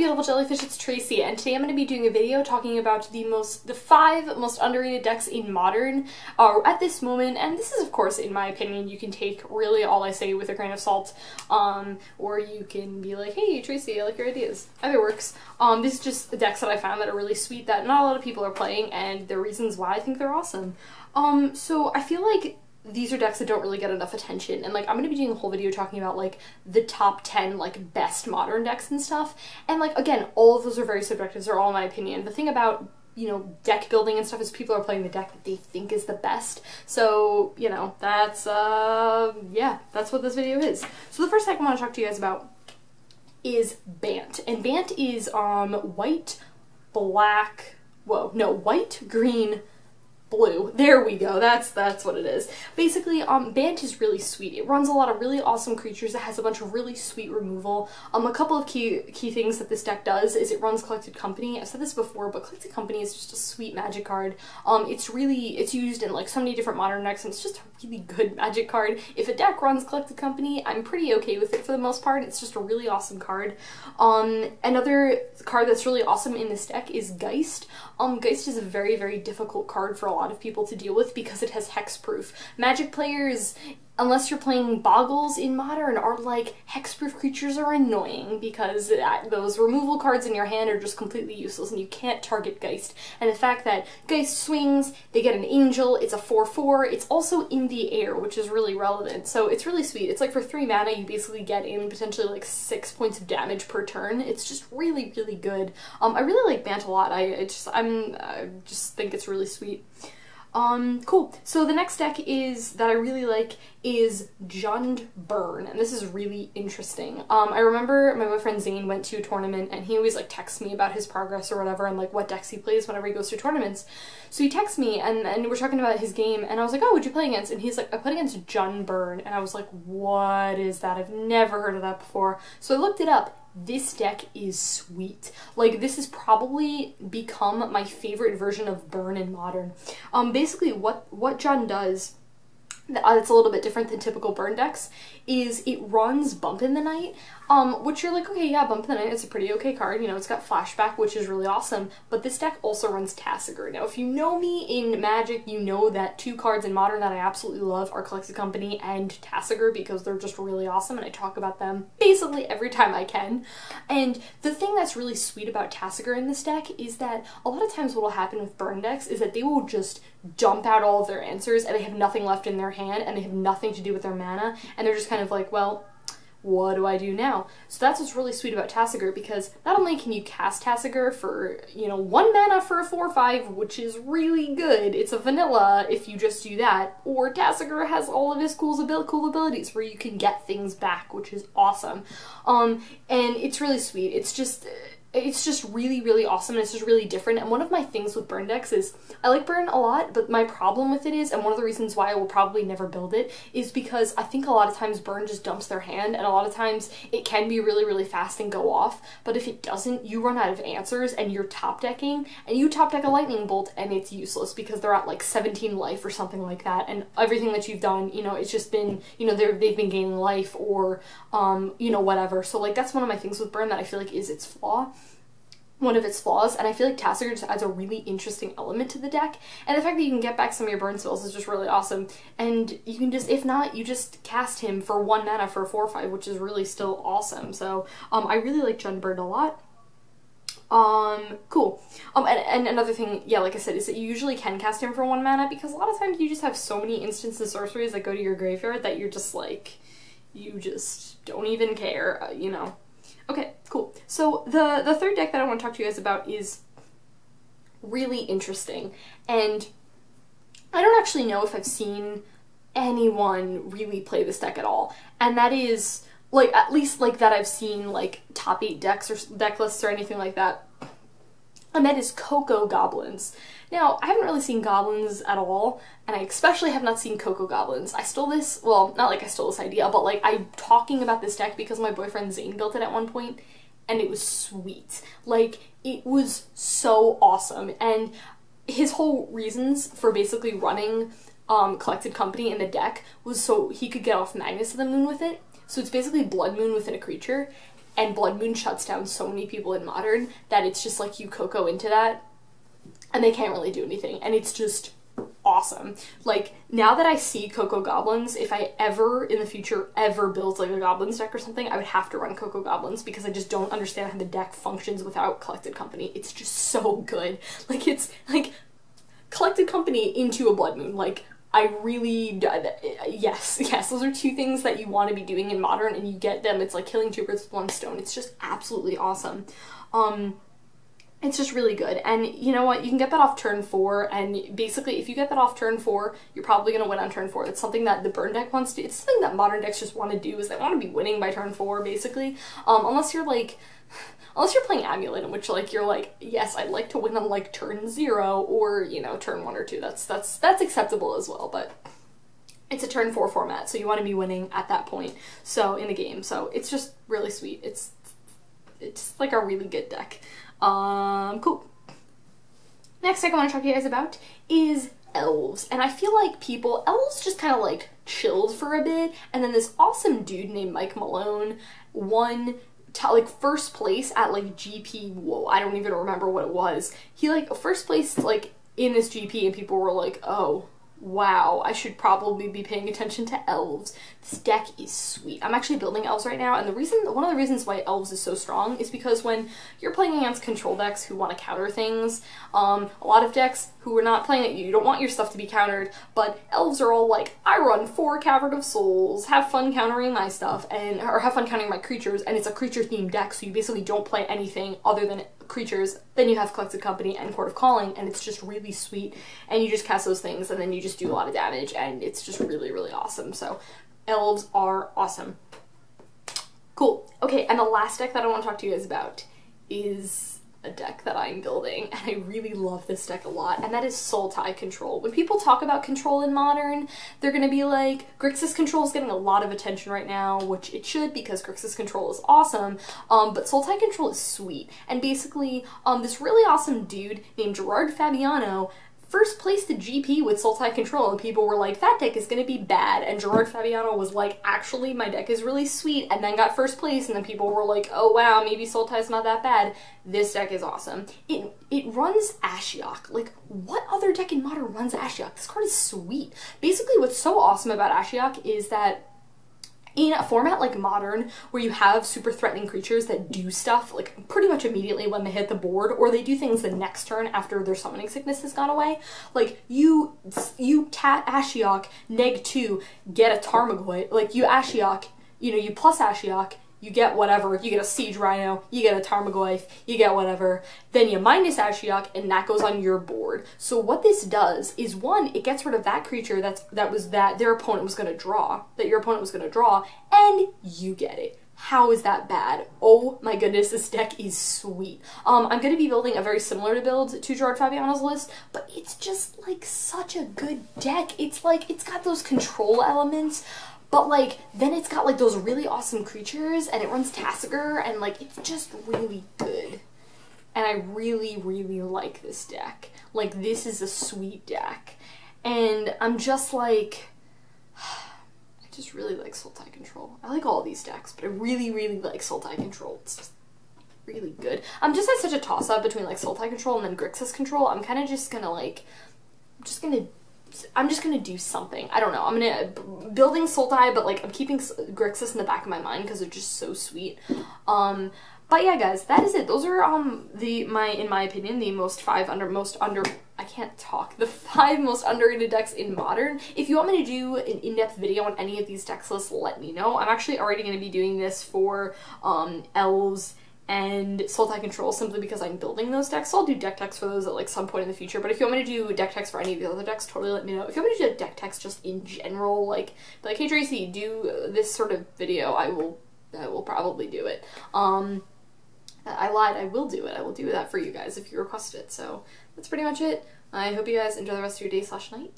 beautiful jellyfish, it's Tracy, and today I'm going to be doing a video talking about the 5 most underrated decks in Modern at this moment, and this is of course, in my opinion, you can take really all I say with a grain of salt, or you can be like, hey Tracy, I like your ideas. Either works. This is just the decks that I found that are really sweet that not a lot of people are playing, and the reasons why I think they're awesome. So I feel like these are decks that don't really get enough attention, and like I'm gonna be doing a whole video talking about like the top 10 like best Modern decks and stuff, and like again, all of those are very subjective, they're all my opinion. The thing about, you know, deck building and stuff is people are playing the deck that they think is the best, so you know, that's yeah, that's what this video is. So the first deck I want to talk to you guys about is Bant, and Bant is white, black, whoa, no, white, green, blue. There we go. That's what it is. Basically, Bant is really sweet. It runs a lot of really awesome creatures. It has a bunch of really sweet removal. A couple of key things that this deck does is it runs Collected Company. I've said this before, but Collected Company is just a sweet magic card. It's used in like so many different Modern decks, and it's just a really good magic card. If a deck runs Collected Company, I'm pretty okay with it for the most part. It's just a really awesome card. Another card that's really awesome in this deck is Geist. Geist is a very, very difficult card for a lot of people to deal with because it has hexproof. Magic players, unless you're playing Boggles in Modern, are like, hexproof creatures are annoying because those removal cards in your hand are just completely useless and you can't target Geist. And the fact that Geist swings, they get an angel, it's a 4/4, it's also in the air, which is really relevant. So it's really sweet. It's like for 3 mana you basically get in potentially like 6 points of damage per turn. It's just really, really good. I really like Bant a lot. I just think it's really sweet. Cool. So the next deck that I really like is Jund Burn, and this is really interesting. I remember my boyfriend Zane went to a tournament, and he always like texts me about his progress or whatever, and like what decks he plays whenever he goes to tournaments. So he texts me, and we're talking about his game, and I was like, oh, what'd you play against? And he's like, I played against Jund Burn, and I was like, what is that? I've never heard of that before. So I looked it up. This deck is sweet. Like, this has probably become my favorite version of Burn in Modern. Basically, what John does that's a little bit different than typical Burn decks is it runs Bump in the Night, which you're like, okay, yeah, Bump in the Night, it's a pretty okay card, you know, it's got Flashback, which is really awesome, but this deck also runs Tasigur. Now, if you know me in Magic, you know that 2 cards in Modern that I absolutely love are Collected Company and Tasigur because they're just really awesome, and I talk about them basically every time I can. And the thing that's really sweet about Tasigur in this deck is that a lot of times what will happen with Burn decks is that they will just dump out all of their answers and they have nothing left in their hand and they have nothing to do with their mana, and they're just kind of like, well, what do I do now? So that's what's really sweet about Tasigur, because not only can you cast Tasigur for, you know, 1 mana for a 4/5, which is really good, it's a vanilla if you just do that, or Tasigur has all of his cool abilities where you can get things back, which is awesome. And it's really sweet. It's just really, really awesome, and it's just really different. And one of my things with Burn decks is, I like Burn a lot, but my problem with it is, and one of the reasons why I will probably never build it, is because I think a lot of times Burn just dumps their hand, and a lot of times it can be really, really fast and go off, but if it doesn't, you run out of answers, and you're top decking, and you top deck a Lightning Bolt, and it's useless because they're at like 17 life or something like that, and everything that you've done, you know, it's just been, you know, they've been gaining life, or, you know, whatever. So like, that's one of my things with Burn that I feel like is its flaw. One of its flaws, and I feel like Tasigur just adds a really interesting element to the deck, and the fact that you can get back some of your burn spells is just really awesome, and you can just, if not, you just cast him for 1 mana for a 4/5, which is really still awesome. So I really like Jund Burn a lot. Cool. And another thing, yeah, like I said, is that you usually can cast him for 1 mana, because a lot of times you just have so many instants and sorceries that go to your graveyard that you're just like, you just don't even care, you know. Okay, cool. So the third deck that I want to talk to you guys about is really interesting, and I don't actually know if I've seen anyone really play this deck at all, and that is, like, at least like that I've seen like top 8 decks or deck lists or anything like that, and that is CoCo Goblins. Now, I haven't really seen Goblins at all, and I especially have not seen CoCo Goblins. I stole this, well, not like I stole this idea, but like I'm talking about this deck because my boyfriend Zane built it at one point, and it was sweet. Like, it was so awesome, and his whole reasons for basically running Collected Company in the deck was so he could get off Magnus of the Moon with it. So it's basically Blood Moon within a creature, and Blood Moon shuts down so many people in Modern that it's just like you CoCo into that and they can't really do anything, and it's just awesome. Like, now that I see Coco Goblins, if I ever in the future ever build like a Goblins deck or something, I would have to run Coco Goblins because I just don't understand how the deck functions without Collected Company. It's just so good. Like, it's like Collected Company into a Blood Moon. Like, I really, yes, those are two things that you want to be doing in Modern, and you get them. It's like killing two birds with one stone. It's just absolutely awesome. It's just really good. And you know what? You can get that off turn 4, and basically if you get that off turn 4, you're probably going to win on turn 4. It's something that the burn deck wants to do. It's something that Modern decks just want to do, is they want to be winning by turn 4, basically. Unless you're playing Amulet, in which like you're like, yes, I'd like to win on like turn 0 or, you know, turn 1 or 2. That's acceptable as well, but it's a turn 4 format, so you want to be winning at that point, so in the game. So it's just really sweet. It's like a really good deck. Cool. Next deck I want to talk to you guys about is Elves, and I feel like Elves just kind of like chilled for a bit, and then this awesome dude named Mike Malone won like first place at like GP, whoa, I don't even remember what it was. He like first place like in this GP, and people were like, oh wow, I should probably be paying attention to Elves. This deck is sweet. I'm actually building Elves right now, and one of the reasons why Elves is so strong is because when you're playing against control decks who want to counter things, a lot of decks who are not playing it, you don't want your stuff to be countered, but Elves are all like, I run 4 Cavern of Souls, have fun countering my stuff, or have fun countering my creatures, and it's a creature-themed deck, so you basically don't play anything other than creatures. Then you have Collected Company and Court of Calling, and it's just really sweet, and you just cast those things, and then you just do a lot of damage, and it's just really, really awesome. So Elves are awesome. Cool. Okay, and the last deck that I want to talk to you guys about is a deck that I'm building, and I really love this deck a lot, and that is Sultai Control. When people talk about control in Modern, they're gonna be like, Grixis Control is getting a lot of attention right now, which it should, because Grixis Control is awesome, but Sultai Control is sweet. And basically, this really awesome dude named Gerard Fabiano first placed the GP with Sultai Control, and people were like, that deck is gonna be bad, and Gerard Fabiano was like, actually, my deck is really sweet, and then got first place, and then people were like, oh wow, maybe Sultai's not that bad. This deck is awesome. It runs Ashiok. Like, what other deck in Modern runs Ashiok? This card is sweet. Basically, what's so awesome about Ashiok is that in a format like Modern, where you have super threatening creatures that do stuff like pretty much immediately when they hit the board, or they do things the next turn after their summoning sickness has gone away, like you tap Ashiok, -2, get a Tarmogoyf, like you Ashiok, you know, you plus Ashiok, you get whatever, you get a Siege Rhino, you get a Tarmogoyf, you get whatever, then you minus Ashiok, and that goes on your board. So what this does is, one, it gets rid of that creature that their opponent was going to draw, and you get it. How is that bad? Oh my goodness, this deck is sweet. I'm going to be building a very similar build to Gerard Fabiano's list, but it's just like such a good deck. It's like, it's got those control elements, but like, then it's got like those really awesome creatures, and it runs Tassiger, and like, it's just really good. And I really, really like this deck. Like, this is a sweet deck. And I'm just like, I just really like Sultai Control. I like all these decks, but I really, really like Sultai Control. It's just really good. I'm just at such a toss-up between like Sultai Control and then Grixis Control. I'm kind of just gonna like, I'm just gonna do something. I don't know. I'm gonna building Sultai, but like I'm keeping Grixis in the back of my mind because they're just so sweet. But yeah, guys, that is it. Those are in my opinion, the the 5 most underrated decks in Modern. If you want me to do an in-depth video on any of these deck lists, let me know. I'm actually already going to be doing this for Elves and Sultai Control, simply because I'm building those decks. So I'll do deck techs for those at like some point in the future. But if you want me to do deck techs for any of the other decks, totally let me know. If you want me to do deck techs just in general, like hey Tracy, do this sort of video, I will probably do it. I lied, I will do it. I will do that for you guys if you request it. So that's pretty much it. I hope you guys enjoy the rest of your day/night.